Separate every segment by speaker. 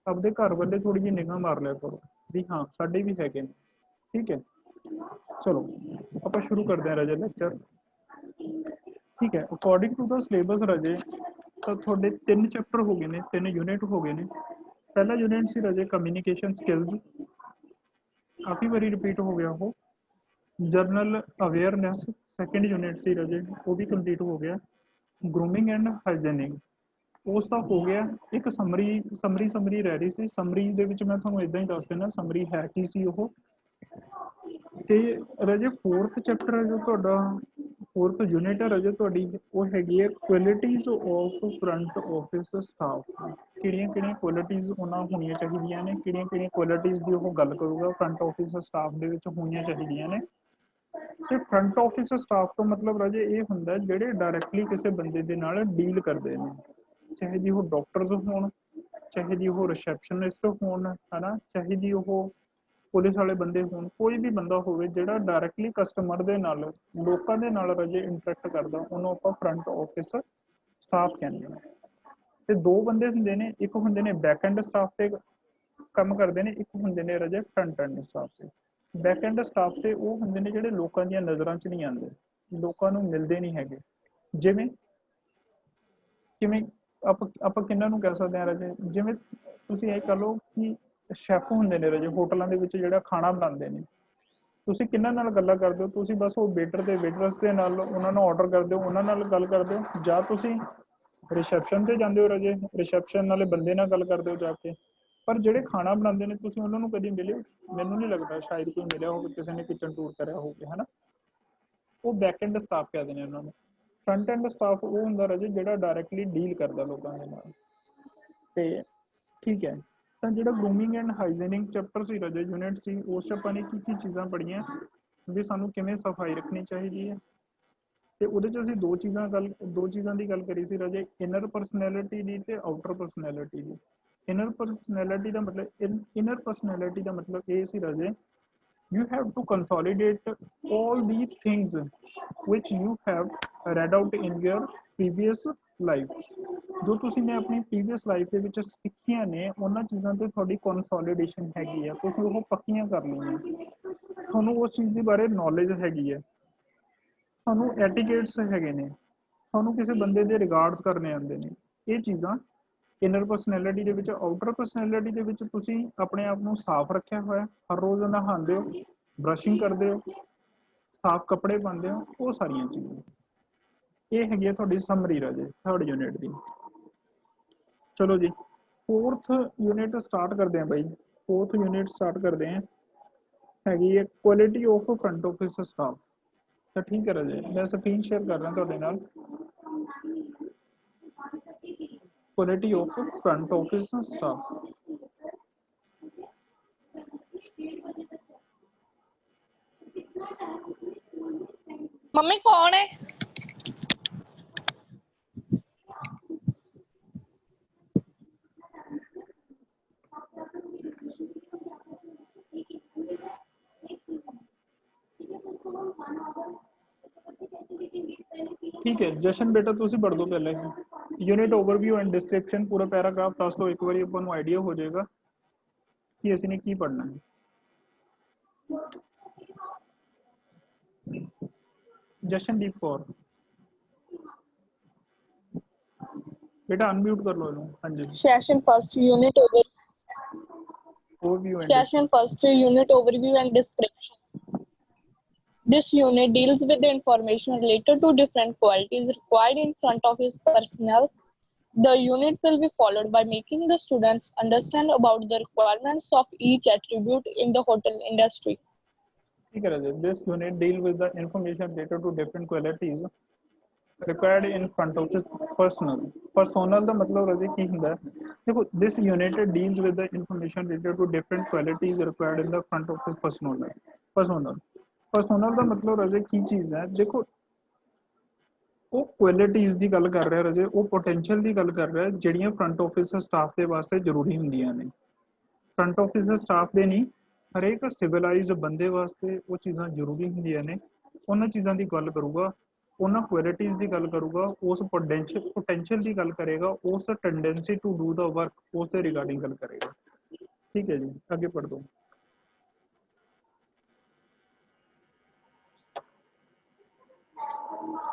Speaker 1: ਆਪਦੇ घर वाले थोड़ी जी निगाह मार लिया करो भी हाँ साडे भी हैगे ने। ठीक है, चलो ਆਪਾਂ शुरू करते हैं राजे लेक्चर। ठीक है, अकॉर्डिंग टू द सिलेबस राजे तो थोड़े 3 चैप्टर हो गए ने, 3 यूनिट हो गए ने। पहला यूनिट सी राजे कम्युनिकेशन स्किल्स, काफ़ी बारी रिपीट हो गया वो। जर्नल अवेयरनेस सैकेंड यूनिट सी राजे वो भी कंप्लीट हो गया। ग्रूमिंग एंड हाइजीनिंग वो सब हो गया। एक समरी रह रही सी। समरी ਦੇ ਵਿੱਚ ਮੈਂ ਤੁਹਾਨੂੰ ਇਦਾਂ ਹੀ ਦੱਸ ਦੇਣਾ ਸਮਰੀ ਹੈ ਕੀ ਸੀ ਉਹ। ਤੇ ਰਾਜੇ फोर्थ ਚੈਪਟਰ ਹੈ ਜੋ ਤੁਹਾਡਾ फोर्थ यूनिट है राजे ਤੁਹਾਡੀ ਉਹ ਹੈਗੀ ਹੈ qualities of front office staff. ਕਿਹੜੀਆਂ ਕੁਆਲਿਟੀਜ਼ ਉਹਨਾਂ ਹੋਣੀਆਂ ਚਾਹੀਦੀਆਂ ਨੇ, ਕਿਹੜੀਆਂ ਕੁਆਲਿਟੀਜ਼ ਦੀ ਉਹ ਗੱਲ ਕਰੂਗਾ ਫਰੰਟ ਆਫਿਸ ਸਟਾਫ ਦੇ ਵਿੱਚ ਹੋਣੀਆਂ ਚਾਹੀਦੀਆਂ ਨੇ। ਤੇ ਫਰੰਟ ਆਫਿਸ ਸਟਾਫ ਤੋਂ ਮਤਲਬ ਰਾਜੇ ਇਹ ਹੁੰਦਾ ਜਿਹੜੇ ਡਾਇਰੈਕਟਲੀ ਕਿਸੇ ਬੰਦੇ ਦੇ ਨਾਲ ਡੀਲ ਕਰਦੇ ਨੇ, ਚਾਹੇ ਜੀ ਉਹ ਡਾਕਟਰਸ ਹੋਣ, ਚਾਹੇ ਜੀ ਉਹ ਰਿਸੈਪਸ਼ਨਿਸਟ ਹੋਣ, ਹੈ ਨਾ, ਚਾਹੇ ਜੀ ਉਹ ਪੁਲਿਸ ਵਾਲੇ ਬੰਦੇ ਹੋਣ, ਕੋਈ ਵੀ ਬੰਦਾ ਹੋਵੇ ਜਿਹੜਾ ਡਾਇਰੈਕਟਲੀ ਕਸਟਮਰ ਦੇ ਨਾਲ ਲੋਕਾਂ ਦੇ ਨਾਲ ਰਾਜੇ ਇੰਟਰੈਕਟ ਕਰਦਾ ਉਹਨੂੰ ਆਪਾਂ ਫਰੰਟ ਆਫਿਸ ਸਟਾਫ ਕਹਿੰਦੇ ਹਾਂ। ਤੇ ਦੋ ਬੰਦੇ ਹੁੰਦੇ ਨੇ, ਇੱਕ ਹੁੰਦੇ ਨੇ ਬੈਕ ਐਂਡ ਸਟਾਫ ਤੇ ਕੰਮ ਕਰਦੇ ਨੇ, ਇੱਕ ਹੁੰਦੇ ਨੇ ਰਾਜੇ ਫਰੰਟ ਐਂਡ ਸਟਾਫ ਤੇ। ਬੈਕ ਐਂਡ ਸਟਾਫ ਤੇ ਉਹ ਹੁੰਦੇ ਨੇ ਜਿਹੜੇ ਲੋਕਾਂ ਦੀਆਂ ਨਜ਼ਰਾਂ 'ਚ ਨਹੀਂ ਆਉਂਦੇ, ਲੋਕਾਂ ਨੂੰ ਮਿਲਦੇ ਨਹੀਂ ਹੈਗੇ। ਜਿਵੇਂ ਕਿਵੇਂ ਆਪਾਂ ਕਿਹਨਾਂ ਨੂੰ ਕਹਿ ਸਕਦੇ ਹਾਂ ਰਾਜੇ, ਜਿਵੇਂ ਤੁਸੀਂ ਇਹ ਕਹ ਲਓ ਕਿ ਸ਼ੈਫ ਹੁੰਦੇ ਨੇ ਰਾਜੇ ਹੋਟਲਾਂ ਦੇ ਵਿੱਚ ਜਿਹੜਾ ਖਾਣਾ ਬਣਾਉਂਦੇ ਨੇ, ਤੁਸੀਂ ਕਿਹਨਾਂ ਨਾਲ ਗੱਲਾਂ ਕਰਦੇ ਹੋ? ਤੁਸੀਂ ਬਸ ਉਹ ਵੇਟਰ ਤੇ ਵੇਟਰਸ ਦੇ ਨਾਲ ਉਹਨਾਂ ਨੂੰ ਆਰਡਰ ਕਰਦੇ ਹੋ, ਉਹਨਾਂ ਨਾਲ ਗੱਲ ਕਰਦੇ ਹੋ, ਜਾਂ ਤੁਸੀਂ ਰਿਸੈਪਸ਼ਨ ਤੇ ਜਾਂਦੇ ਹੋ ਰਾਜੇ ਰਿਸੈਪਸ਼ਨ ਵਾਲੇ ਬੰਦੇ ਨਾਲ ਗੱਲ ਕਰਦੇ ਹੋ ਜਾ ਕੇ। ਪਰ ਜਿਹੜੇ ਖਾਣਾ ਬਣਾਉਂਦੇ ਨੇ ਤੁਸੀਂ ਉਹਨਾਂ ਨੂੰ ਕਦੀ ਮਿਲੇ? ਮੈਨੂੰ ਨਹੀਂ ਲੱਗਦਾ, ਸ਼ਾਇਦ ਕੋਈ ਮਿਲਿਆ ਹੋਵੇ, ਕਿਸੇ ਨੇ ਕਿਚਨ ਟੂਰ ਕਰਿਆ ਹੋਵੇ, ਹੈ ਨਾ। ਉਹ ਬੈਕ ਐਂਡ ਸਟਾਫ ਕਹਿੰਦੇ ਨੇ ਉਹਨਾਂ ਨੂੰ। ਫਰੰਟ ਐਂਡ ਸਟਾਫ ਉਹ ਹੁੰਦਾ ਰਾਜੇ ਜਿਹੜਾ ਡਾਇਰੈਕਟਲੀ ਡੀਲ ਕਰਦਾ ਲੋਕਾਂ ਦੇ ਨਾਲ। ਤੇ ਠੀਕ ਹੈ, ਤਾਂ ਜਿਹੜਾ ਗਰੂਮਿੰਗ ਐਂਡ ਹਾਈਜੀਨਿਕ ਚੈਪਟਰ ਸੀ ਰਾਜੇ ਯੂਨਿਟ ਸੀ, ਉਸ 'ਚ ਆਪਾਂ ਨੇ ਕੀ ਚੀਜ਼ਾਂ ਪੜ੍ਹੀਆਂ ਵੀ ਸਾਨੂੰ ਕਿਵੇਂ ਸਫਾਈ ਰੱਖਣੀ ਚਾਹੀਦੀ ਹੈ। ਤੇ ਉਹਦੇ 'ਚ ਅਸੀਂ ਦੋ ਚੀਜ਼ਾਂ ਦੀ ਗੱਲ ਕਰੀ ਸੀ ਰਾਜੇ, ਇਨਰ ਪਰਸਨੈਲਿਟੀ ਦੀ ਤੇ ਆਊਟਰ ਪਰਸਨੈਲਿਟੀ ਦੀ। ਇਨਰ ਪਰਸਨੈਲਿਟੀ ਦਾ ਮਤਲਬ ਇਹ ਸੀ ਰਾਜੇ you have to consolidate all these things which you have read out in your previous life। ਜੋ ਤੁਸੀਂ ਨੇ ਆਪਣੀ previous life ਦੇ ਵਿੱਚ ਸਿੱਖੀਆਂ ਨੇ ਉਹਨਾਂ ਚੀਜ਼ਾਂ ਤੇ ਤੁਹਾਡੀ ਕੰਸੋਲੀਡੇਸ਼ਨ ਹੈਗੀ ਆ, ਤੁਸੀਂ ਉਹ ਪੱਕੀਆਂ ਕਰ ਲਈਆਂ, ਤੁਹਾਨੂੰ ਉਸ ਚੀਜ਼ ਦੇ ਬਾਰੇ ਨੌਲੇਜ ਹੈਗੀ ਹੈ, ਤੁਹਾਨੂੰ ਐਟੀਕੇਟਸ ਹੈਗੇ ਨੇ, ਤੁਹਾਨੂੰ ਕਿਸੇ ਬੰਦੇ ਦੇ ਰਿਗਾਰਡਸ ਕਰਨੇ ਆਉਂਦੇ ਨੇ। ਇਹ ਚੀਜ਼ਾਂ ਇਨਰ ਪਰਸਨੈਲਿਟੀ ਦੇ ਵਿੱਚ। ਆਊਟਰ ਪਰਸਨੈਲਿਟੀ ਦੇ ਵਿੱਚ ਤੁਸੀਂ ਆਪਣੇ ਆਪ ਨੂੰ ਸਾਫ਼ ਰੱਖਿਆ ਹੋਇਆ, ਹਰ ਰੋਜ਼ ਨਹਾਉਂਦੇ ਹੋ, ਬਰਸ਼ਿੰਗ ਕਰਦੇ ਹੋ, ਸਾਫ਼ ਕੱਪੜੇ ਪਾਉਂਦੇ ਹੋ, ਉਹ ਸਾਰੀਆਂ ਚੀਜ਼ਾਂ। ਇਹ ਹੈਗੀ ਆ ਤੁਹਾਡੀ ਸਮਰੀ ਰਾਜੇ ਥਰਡ ਯੂਨਿਟ ਦੀ। ਚਲੋ ਜੀ फोर्थ यूनिट स्टार्ट करते हैं भाई। फोर्थ यूनिट स्टार्ट करते हैं, हैगी है quality of front office staff. तो ठीक है राजे, मैं स्क्रीन शेयर कर रहा ਤੁਹਾਡੇ ਨਾਲ। Quality of front office staff.
Speaker 2: Mummy कौन है?
Speaker 1: ठीक है जशन बेटा तुसी पढ़ दो पहले यूनिट ओवरव्यू एंड डिस्क्रिप्शन पूरा पैराग्राफ दस दो, एक बार अपन आइडिया हो जाएगा कि असी ने की पढ़ना है। जशनदीप कौर बेटा अनम्यूट कर लो। हाँ जी
Speaker 2: session first unit
Speaker 1: overview and
Speaker 2: session first unit overview and description. This unit deals with the information related to different qualities required in front office personnel. The unit will be followed by making the students understand about the requirements of each attribute in the hotel industry.
Speaker 1: ठीक है राजे, this unit deal with the information related to different qualities required in front office personnel। personnel ਦਾ ਮਤਲਬ ਰਾਜੇ ਕੀ ਹੁੰਦਾ ਹੈ? देखो this unit deals with the information related to different qualities required in the front office personnel। Personnel ਦਾ ਮਤਲਬ ਰਾਜੇ ਕੀ ਚੀਜ਼ ਹੈ? ਦੇਖੋ ਉਹ ਕੁਆਲਿਟੀਜ਼ ਦੀ ਗੱਲ ਕਰ ਰਿਹਾ ਰਾਜੇ, ਉਹ ਪੋਟੈਂਸ਼ੀਅਲ ਦੀ ਗੱਲ ਕਰ ਰਿਹਾ ਜਿਹੜੀਆਂ ਫਰੰਟ ਆਫਿਸ ਸਟਾਫ ਦੇ ਵਾਸਤੇ ਜ਼ਰੂਰੀ ਹੁੰਦੀਆਂ ਨੇ। ਫਰੰਟ ਆਫਿਸ ਸਟਾਫ ਦੇ ਨਹੀਂ, ਹਰੇਕ ਸਿਵਲਾਈਜ਼ਡ ਬੰਦੇ ਵਾਸਤੇ ਉਹ ਚੀਜ਼ਾਂ ਜ਼ਰੂਰੀ ਹੁੰਦੀਆਂ ਨੇ। ਉਹਨਾਂ ਚੀਜ਼ਾਂ ਦੀ ਗੱਲ ਕਰੂਗਾ ਉਹਨਾਂ ਕੁਆਲਿਟੀਜ਼ ਦੀ ਗੱਲ ਕਰੂਗਾ, ਉਸ ਪੋਟੈਂਸ਼ੀਅਲ ਦੀ ਗੱਲ ਕਰੇਗਾ, ਉਸ tendency to do the work, ਉਸ ਦੇ ਰਿਗਾਰਡਿੰਗ ਗੱਲ ਕਰੇਗਾ। ਠੀਕ ਹੈ ਜੀ, ਅੱਗੇ ਪੜ੍ਹ ਦੋ।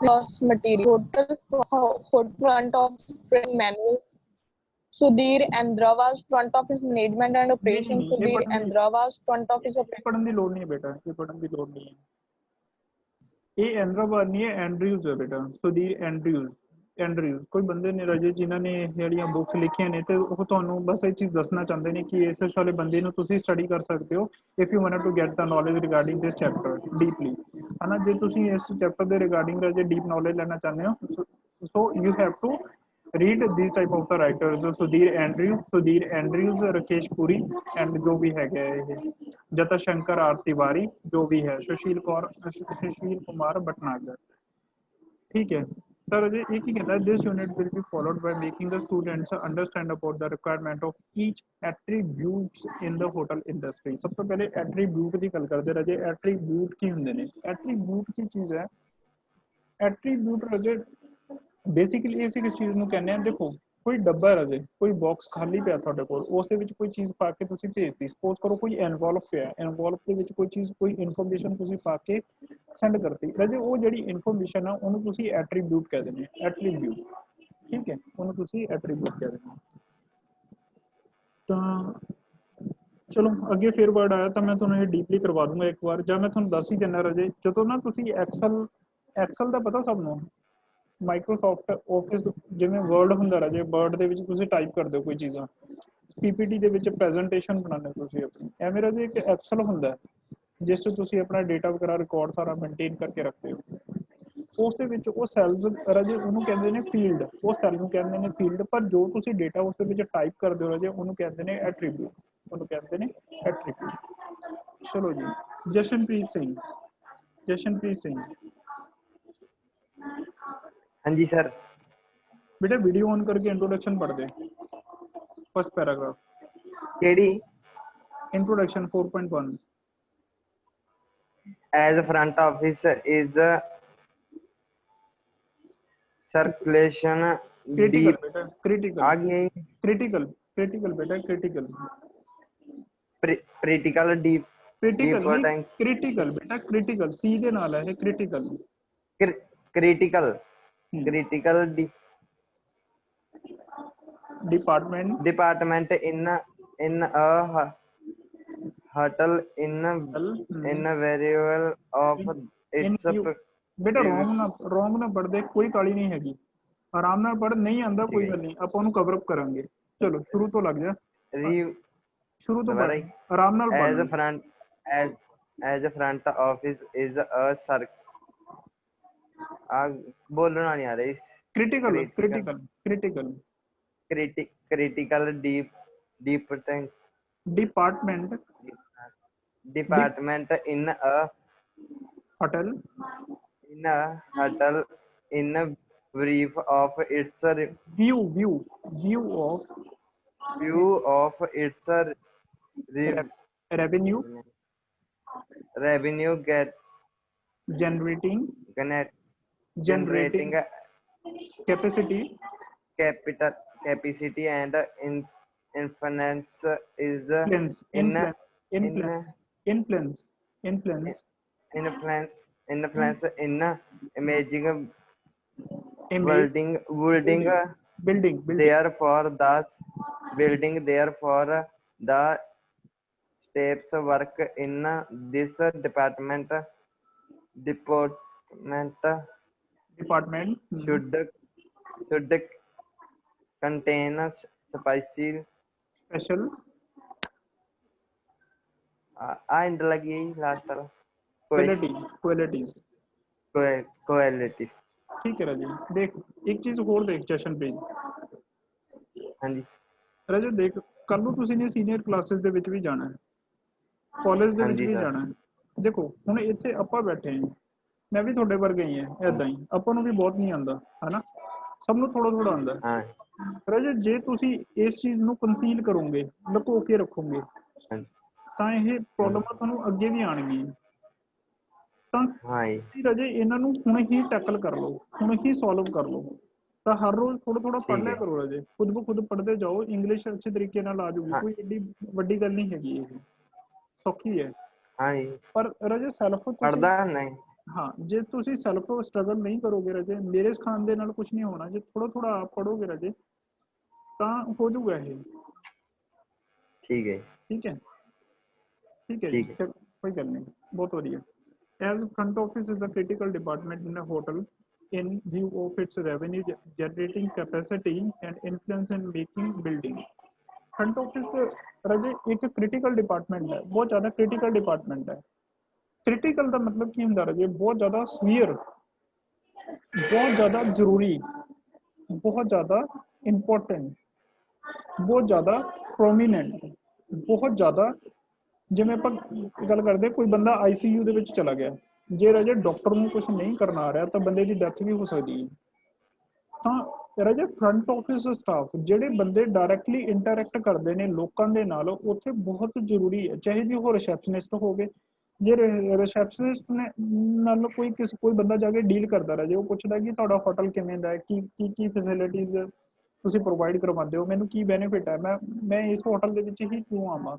Speaker 2: Lost material. Hotel front office manual. Sudhir Andrawaz, front office management and
Speaker 1: ਨਹੀਂ ਨਹੀਂ
Speaker 2: operation.
Speaker 1: ਨਹੀਂ, ਇਹ
Speaker 2: Sudhir
Speaker 1: ਪੜ੍ਹਨ ਦੀ
Speaker 2: Andrawaz, front office
Speaker 1: ਇਹ
Speaker 2: operation.
Speaker 1: ਪੜ੍ਹਨ ਦੀ ਲੋੜ ਨਹੀਂ ਹੈ ਬੇਟਾ, ਇਹ ਪੜ੍ਹਨ ਦੀ ਲੋੜ ਨਹੀਂ ਹੈ। ਇਹ ਐਂਡਰਾਬਾਦ ਨਹੀਂ ਹੈ, ਐਂਡਰਿਊਜ਼ ਹੈ ਬੇਟਾ, ਸੁਧੀਰ ਐਂਡਰਿਊਜ਼। ਐਂਡਰਿਊਜ਼ ਕੋਈ ਬੰਦੇ ਨੇ ਰਾਜੇ ਜਿਨ੍ਹਾਂ ਨੇ ਇਹ ਜਿਹੜੀਆਂ ਬੁੱਕਸ ਲਿਖੀਆਂ ਨੇ, ਤੇ ਉਹ ਤੁਹਾਨੂੰ ਬਸ ਇਹ ਚੀਜ਼ ਦੱਸਣਾ ਚਾਹੁੰਦੇ ਨੇ ਕਿ ਇਸ ਵਾਲੇ ਬੰਦੇ ਨੂੰ ਤੁਸੀਂ ਸਟੱਡੀ ਕਰ ਸਕਦੇ ਹੋ if you want to get the knowledge regarding this chapter deeply, ਹੈ ਨਾ। ਜੇ ਤੁਸੀਂ ਇਸ ਚੈਪਟਰ ਦੇ ਰਿਗਾਰਡਿੰਗ ਰਾਜੇ ਡੀਪ ਨੌਲੇਜ ਲੈਣਾ ਚਾਹੁੰਦੇ ਹੋ, so you have to read these type of the writers, Sudhir Andrews, Rakesh Puri and ਜੋ ਵੀ ਹੈਗਾ ਇਹ ਜਤਾ ਸ਼ੰਕਰ ਆਰ ਤਿਵਾਰੀ, ਜੋ ਵੀ ਹੈ ਸੁਸ਼ੀਲ ਕੁਮਾਰ ਭਟਨਾਗਰ। ਠੀਕ ਹੈ ਸਰ ਜੀ, ਇਹ ਕੀ ਕਹਿੰਦਾ, this unit will be followed by making the students understand about the requirement of each attributes in the hotel industry। ਸਭ ਤੋਂ ਪਹਿਲੇ ਐਟਰੀਬਿਊਟ ਦੀ ਗੱਲ ਕਰਦੇ ਰਾਜੇ। ਐਟਰੀਬਿਊਟ ਕੀ ਹੁੰਦੇ ਨੇ? ਐਟਰੀਬਿਊਟ ਕੀ ਚੀਜ਼ ਹੈ? ਐਟਰੀਬਿਊਟ ਰਾਜੇ ਬੇਸਿਕਲੀ ਅਸੀਂ ਕਿਸ ਚੀਜ਼ ਨੂੰ ਕਹਿੰਦੇ ਆ, ਦੇਖੋ ਕੋਈ ਡੱਬਾ ਹੈ ਰਾਜੇ, ਕੋਈ ਬਾਕਸ ਖਾਲੀ ਪਿਆ ਤੁਹਾਡੇ ਕੋਲ, ਉਸ ਦੇ ਵਿੱਚ ਕੋਈ ਚੀਜ਼ ਪਾ ਕੇ ਤੁਸੀਂ ਭੇਜਤੀ, ਸਪੋਜ਼ ਕਰੋ ਕੋਈ ਐਨਵਲਪ ਪਿਆ, ਐਨਵਲਪ ਦੇ ਵਿੱਚ ਕੋਈ ਚੀਜ਼, ਕੋਈ ਇਨਫੋਰਮੇਸ਼ਨ ਤੁਸੀਂ ਪਾ ਕੇ ਸੈਂਡ ਕਰਤੀ ਰਾਜੇ, ਉਹ ਜਿਹੜੀ ਇਨਫੋਰਮੇਸ਼ਨ ਆ ਉਹਨੂੰ ਤੁਸੀਂ ਐਟਰੀਬਿਊਟ ਕਹਿ ਦਿੰਦੇ ਆ, ਐਟਰੀਬਿਊਟ। ਠੀਕ ਹੈ, ਉਹਨੂੰ ਤੁਸੀਂ ਐਟਰੀਬਿਊਟ ਕਹਿ ਦਿੰਦੇ ਆ। ਤਾਂ ਚਲੋ ਅੱਗੇ ਫਿਰ ਵਰਡ ਆਇਆ ਤਾਂ ਮੈਂ ਤੁਹਾਨੂੰ ਇਹ ਡੀਪਲੀ ਕਰਵਾ ਦੂੰਗਾ ਇੱਕ ਵਾਰ, ਜਾਂ ਮੈਂ ਤੁਹਾਨੂੰ ਦੱਸ ਹੀ ਦਿੰਦਾ ਰਾਜੇ। ਜਦੋਂ ਨਾ ਤੁਸੀਂ ਐਕਸਲ ਦਾ ਪਤਾ ਸਭ ਨੂੰ, ਮਾਈਕਰੋਸਾਫਟ ਆਫਿਸ ਜਿਵੇਂ ਵਰਡ ਹੁੰਦਾ ਰਾਜੇ, ਵਰਡ ਦੇ ਵਿੱਚ ਤੁਸੀਂ ਟਾਈਪ ਕਰਦੇ ਹੋ ਕੋਈ ਚੀਜ਼ਾਂ, ਪੀਪੀਟੀ ਦੇ ਵਿੱਚ ਪ੍ਰੈਜੈਂਟੇਸ਼ਨ ਬਣਾਉਂਦੇ ਹੋ ਤੁਸੀਂ ਆਪਣੀ, ਐਵੇਂ ਰਾਜੇ ਇੱਕ ਐਕਸਲ ਹੁੰਦਾ ਜਿਸ 'ਚ ਤੁਸੀਂ ਆਪਣਾ ਡੇਟਾ ਵਗੈਰਾ ਰਿਕਾਰਡ ਸਾਰਾ ਮੇਨਟੇਨ ਕਰਕੇ ਰੱਖਦੇ ਹੋ। ਉਸ ਦੇ ਵਿੱਚ ਉਹ ਸੈਲਜ਼ ਰਾਜੇ ਉਹਨੂੰ ਕਹਿੰਦੇ ਨੇ ਫੀਲਡ, ਉਹ ਸੈੱਲ ਨੂੰ ਕਹਿੰਦੇ ਨੇ ਫੀਲਡ, ਪਰ ਜੋ ਤੁਸੀਂ ਡੇਟਾ ਉਸ ਦੇ ਵਿੱਚ ਟਾਈਪ ਕਰਦੇ ਹੋ ਰਾਜੇ ਉਹਨੂੰ ਕਹਿੰਦੇ ਨੇ ਐਟਰੀਬਿਊਟ, ਉਹਨੂੰ ਕਹਿੰਦੇ ਨੇ ਐਟਰੀਬਿਊਟ। ਚਲੋ ਜੀ, ਜਸ਼ਨਪ੍ਰੀਤ ਸਿੰਘ।
Speaker 3: हाँ जी सर।
Speaker 1: बेटा वीडियो ऑन करके इंट्रोडक्शन पढ़ दे, फर्स्ट पैराग्राफ,
Speaker 3: केडी
Speaker 1: introduction 4.1।
Speaker 3: as a front office is a circulation
Speaker 1: critical
Speaker 3: deep
Speaker 1: बेटा, क्रिटिकल
Speaker 3: आगे
Speaker 1: क्रिटिकल क्रिटिकल बेटा, critical
Speaker 3: critical deep
Speaker 1: critical
Speaker 3: deeper
Speaker 1: नहीं,
Speaker 3: tank
Speaker 1: क्रिटिकल बेटा, क्रिटिकल सीधे नाल है critical.
Speaker 3: critical critical department in a hotel in a variable of its
Speaker 1: बेटा wrong ਨਾ ਪੜ੍ਹਦੇ, ਕੋਈ ਕਾਲੀ ਨਹੀਂ ਹੈਗੀ, ਆਰਾਮ ਨਾਲ ਪੜ੍ਹ, ਨਹੀਂ ਆਂਦਾ ਕੋਈ ਗੱਲ ਨਹੀਂ, ਆਪਾਂ ਉਹਨੂੰ ਕਵਰ ਅਪ ਕਰਾਂਗੇ। ਚਲੋ ਸ਼ੁਰੂ ਤੋਂ ਲੱਗ ਜਾ, ਸ਼ੁਰੂ ਤੋਂ ਪੜ੍ਹ, ਆਰਾਮ ਨਾਲ ਪੜ੍ਹ।
Speaker 3: as a front office is a बोलना नहीं आ रही। critical department in a
Speaker 1: hotel
Speaker 3: in a brief of its
Speaker 1: view of
Speaker 3: its revenue get
Speaker 1: generating capacity and influence is influence in imaging building therefore the steps work in this department should contain special end लगी last qualities। ठीक है राजू, देख एक चीज होर देख जशनप्रीत।
Speaker 3: हाँ जी
Speaker 1: राजू देख, कल ਨੂੰ ਤੁਸੀਂ ਨੇ ਸੀਨੀਅਰ ਕਲਾਸਿਸ ਦੇ ਵਿੱਚ ਵੀ ਜਾਣਾ ਹੈ, ਕਾਲਜ ਦੇ ਵਿੱਚ ਵੀ ਜਾਣਾ ਹੈ। ਦੇਖੋ ਹੁਣ ਇੱਥੇ ਆਪਾਂ ਬੈਠੇ ਹਾਂ, ਮੈਂ ਵੀ ਤੁਹਾਡੇ ਵਰਗਾ ਹੀ ਹਾਂ, ਐਦਾਂ ਹੀ ਆਪਾਂ ਨੂੰ ਵੀ ਬਹੁਤ ਨਹੀਂ ਆਉਂਦਾ, ਹਨਾ, ਸਭ ਨੂੰ ਥੋੜਾ ਥੋੜਾ ਆਉਂਦਾ। ਰਾਜੇ ਜੇ ਤੁਸੀਂ ਇਸ ਚੀਜ਼ ਨੂੰ ਕੰਸੀਲ ਕਰੋਗੇ, ਲੁਕੋ ਕੇ ਰੱਖੋਗੇ, ਤਾਂ ਇਹ ਪ੍ਰੋਬਲਮਾਂ ਤੁਹਾਨੂੰ ਅੱਗੇ ਵੀ ਆਉਣਗੀਆਂ। ਤਾਂ
Speaker 3: हाँ जी
Speaker 1: ਤੁਸੀਂ ਰਾਜੇ ਇਹਨਾਂ ਨੂੰ ਹੁਣ ਹੀ ਟੈਕਲ ਕਰ ਲਓ, ਹੁਣ ਹੀ ਸੋਲਵ ਕਰ ਲਓ। ਤਾਂ ਹਰ ਰੋਜ਼ ਥੋੜਾ ਥੋੜਾ ਪੜ੍ਹ
Speaker 3: ठीक
Speaker 1: ਲਿਆ
Speaker 3: है
Speaker 1: ਕਰੋ ਰਾਜੇ, ਖੁਦ ਬ ਖੁਦ ਪੜ੍ਹਦੇ ਜਾਓ, ਇੰਗਲਿਸ਼ ਅੱਛੇ ਤਰੀਕੇ ਨਾਲ ਆ ਜਾਊਗੀ,
Speaker 3: हाँ
Speaker 1: ਕੋਈ ਏਡੀ ਵੱਡੀ ਗੱਲ ਨਹੀਂ ਹੈਗੀ, ਇਹ ਸੌਖੀ ਹੈ।
Speaker 3: हाँ जी
Speaker 1: ਪਰ ਰਾਜੇ ਸੈਲਫ ਤੁਸੀਂ,
Speaker 3: पढ़दा नहीं
Speaker 1: ਹਾਂ ਜੇ ਤੁਸੀਂ ਸੈਲਫ ਸਟਰਗਲ ਨਹੀਂ ਕਰੋਗੇ ਰਾਜੇ, ਮੇਰੇ ਸਿਖਾਉਣ ਦੇ ਨਾਲ ਕੁਝ ਨਹੀਂ ਹੋਣਾ। ਜੇ ਥੋੜਾ ਥੋੜਾ ਆਪ ਪੜੋਗੇ ਰਾਜੇ ਤਾਂ ਹੋ ਜਾਊਗਾ ਇਹ।
Speaker 3: ठीक है
Speaker 1: ਠੀਕ ਹੈ, ਠੀਕ ਹੈ ਜੀ,
Speaker 3: ठीक है
Speaker 1: ਚਲੋ ਕੋਈ ਗੱਲ ਨਹੀਂ, ਬਹੁਤ ਵਧੀਆ। As front office is a critical department in a hotel in view of its revenue generating capacity and influence in making building. Front office ਰਾਜੇ ਇੱਕ critical department ਹੈ, ਬਹੁਤ ਜ਼ਿਆਦਾ critical department ਹੈ। critical ਦਾ ਮਤਲਬ ਕੀ ਹੁੰਦਾ ਰਾਜੇ? ਬਹੁਤ ਜ਼ਿਆਦਾ severe, ਬਹੁਤ ਜ਼ਿਆਦਾ ਜ਼ਰੂਰੀ, ਬਹੁਤ ਜ਼ਿਆਦਾ important, ਬਹੁਤ ਜ਼ਿਆਦਾ prominent, ਬਹੁਤ ਜ਼ਿਆਦਾ, ਜਿਵੇਂ ਆਪਾਂ ਗੱਲ ਕਰਦੇ ਕੋਈ ਬੰਦਾ ਆਈਸੀਯੂ ਦੇ ਵਿੱਚ ਚਲਾ ਗਿਆ, ਜੇ ਰਾਜੇ ਡਾਕਟਰ ਨੂੰ ਕੁਝ ਨਹੀਂ ਕਰਨਾ ਆ ਰਿਹਾ ਤਾਂ ਬੰਦੇ ਦੀ ਡੈਥ ਵੀ ਹੋ ਸਕਦੀ ਹੈ। ਤਾਂ ਰਾਜੇ ਫਰੰਟ ਆਫਿਸ ਸਟਾਫ ਜਿਹੜੇ ਬੰਦੇ ਡਾਇਰੈਕਟਲੀ ਇੰਟਰੈਕਟ ਕਰਦੇ ਨੇ ਲੋਕਾਂ ਦੇ ਨਾਲ, ਉੱਥੇ ਬਹੁਤ ਜ਼ਰੂਰੀ ਹੈ। ਚਾਹੇ ਜੀ ਉਹ ਰਿਸੈਪਸ਼ਨਿਸਟ ਹੋਵੇ, ਜੇ ਰਿਸੈਪਸ਼ਨਿਸਟ ਨੇ ਨਾਲ ਕੋਈ ਬੰਦਾ ਜਾ ਕੇ ਡੀਲ ਕਰਦਾ ਰਾਜੇ, ਉਹ ਪੁੱਛਦਾ ਕਿ ਤੁਹਾਡਾ ਹੋਟਲ ਕਿਵੇਂ ਦਾ ਹੈ, ਕੀ ਫੈਸਿਲਿਟੀਜ਼ ਤੁਸੀਂ ਪ੍ਰੋਵਾਈਡ ਕਰਵਾਉਂਦੇ ਹੋ, ਮੈਨੂੰ ਕੀ ਬੈਨੀਫਿਟ ਹੈ, ਮੈਂ ਇਸ ਹੋਟਲ ਦੇ ਵਿੱਚ ਹੀ ਕਿਉਂ ਆਵਾਂ।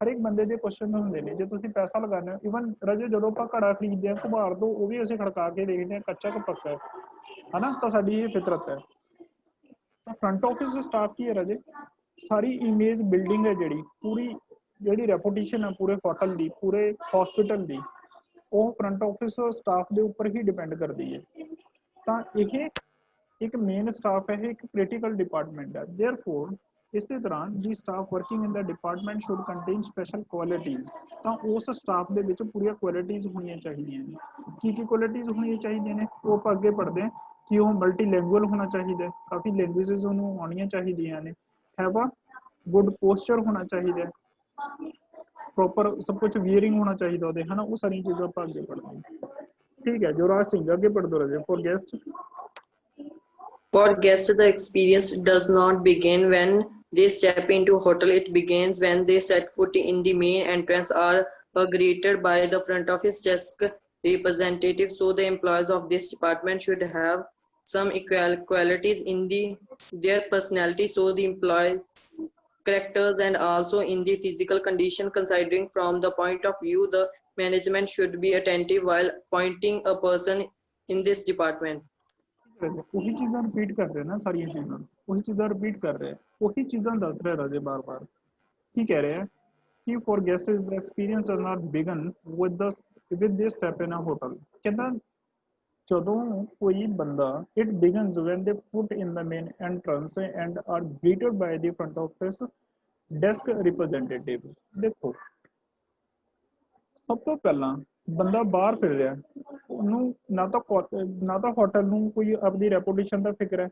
Speaker 1: ਹਰ ਇੱਕ ਬੰਦੇ ਦੇ ਕੁਐਸਚਨ ਹੁੰਦੇ ਨੇ। ਜੇ ਤੁਸੀਂ ਪੈਸਾ ਲਗਾਉਂਦੇ ਹੋ, ਇਵਨ ਰਾਜੇ ਜਦੋਂ ਆਪਾਂ ਘੜਾ ਖਰੀਦਦੇ ਹਾਂ ਘੁਬਾਰ ਤੋਂ, ਉਹ ਵੀ ਅਸੀਂ ਖੜਕਾ ਕੇ ਦੇਖਦੇ ਹਾਂ ਕੱਚਾ ਕਿ ਪੱਕਾ ਹੈ ਹਨਾ, ਤਾਂ ਸਾਡੀ ਇਹ ਫਿਤਰਤ ਹੈ। ਤਾਂ ਫਰੰਟ ਆਫਿਸ ਸਟਾਫ ਕੀ ਹੈ ਰਾਜੇ? ਸਾਰੀ ਇਮੇਜ ਬਿਲਡਿੰਗ ਹੈ ਜਿਹੜੀ, ਪੂਰੀ ਜਿਹੜੀ ਰੈਪੂਟੇਸ਼ਨ ਹੈ ਪੂਰੇ ਹੋਟਲ ਦੀ, ਪੂਰੇ ਹਸਪੀਟਲ ਦੀ, ਉਹ ਫਰੰਟ ਆਫਿਸ ਸਟਾਫ ਦੇ ਉੱਪਰ ਹੀ ਡਿਪੈਂਡ ਕਰਦੀ ਹੈ। ਤਾਂ ਇਹ ਇੱਕ ਮੇਨ ਸਟਾਫ ਹੈ, ਇਹ ਇੱਕ ਕ੍ਰਿਟੀਕਲ ਡਿਪਾਰਟਮੈਂਟ ਹੈ। ਦੇਅਰਫੋਰ ਇਸੇ ਤਰ੍ਹਾਂ ਦੀ staff working in the department should contain special qualities. ਤਾਂ ਉਸ ਸਟਾਫ ਦੇ ਵਿੱਚ ਪੂਰੀਆਂ ਕੁਆਲਿਟੀਜ਼ ਹੋਣੀਆਂ ਚਾਹੀਦੀਆਂ ਨੇ। ਕੀ ਕੁਆਲਿਟੀਜ਼ ਹੋਣੀਆਂ ਚਾਹੀਦੀਆਂ ਨੇ, ਉਹ ਆਪਾਂ ਅੱਗੇ ਪੜ੍ਹਦੇ ਹਾਂ। ਕਿ ਉਹ ਮਲਟੀ ਲੈਂਗੁਅਲ ਹੋਣਾ ਚਾਹੀਦਾ ਹੈ, ਕਾਫੀ ਲੈਂਗੁਏਜਸ ਉਹਨੂੰ ਆਉਣੀਆਂ ਚਾਹੀਦੀਆਂ ਨੇ। ਹੈਵ ਅ ਗੁੱਡ ਪੋਸਚਰ ਹੋਣਾ ਚਾਹੀਦਾ ਹੈ, ਪ੍ਰੋਪਰ ਸਭ ਕੁਝ ਵੀਅਰਿੰਗ ਹੋਣਾ ਚਾਹੀਦਾ ਉਹਦੇ, ਹਨਾ। ਉਹ ਸਾਰੀਆਂ ਚੀਜ਼ਾਂ ਆਪਾਂ ਅੱਗੇ ਪੜ੍ਹਦੇ ਹਾਂ। ਠੀਕ ਹੈ, ਜੁਵਰਾਜ ਸਿੰਘ ਅੱਗੇ ਪੜ੍ਹ ਦੋ ਰਾਜੇ। For guest
Speaker 4: For guests, the experience does not begin when they step into a hotel. It begins when they set foot in the main entrance are greeted by the front office desk representative. So the employees of this department should have some qualities in their personality. So the employee characters and also in the physical condition. Considering from the point of view, the management should be attentive while appointing a person in this department.
Speaker 1: ਉਹੀ ਚੀਜ਼ਾਂ repeat ਕਰ ਰਹੇ ਨਾ, ਸਾਰੀਆਂ ਚੀਜ਼ਾਂ ਉਹੀ ਚੀਜ਼ਾਂ repeat ਕਰ ਰਹੇ, ਉਹੀ ਚੀਜ਼ਾਂ ਦੱਸ ਰਹੇ ਰਾਜੇ ਬਾਰ-ਬਾਰ। ਕੀ ਕਹਿ ਰਹੇ ਆ ਕਿ for guest the experience does not begin with this step in a hotel. ਕਹਿੰਦਾ ਜਦੋਂ ਕੋਈ ਬੰਦਾ, it begins when they put in the main entrance and are greeted by the front office desk representative. ਦੇਖੋ ਸਭ ਤੋਂ ਪਹਿਲਾਂ ਬੰਦਾ ਬਾਹਰ ਫਿਰ ਰਿਹਾ, ਉਹਨੂੰ ਨਾ ਤਾਂ ਹੋਟਲ ਨੂੰ ਕੋਈ ਆਪਣੀ ਰੈਪੂਟੇਸ਼ਨ ਦਾ ਫਿਕਰ ਹੈ,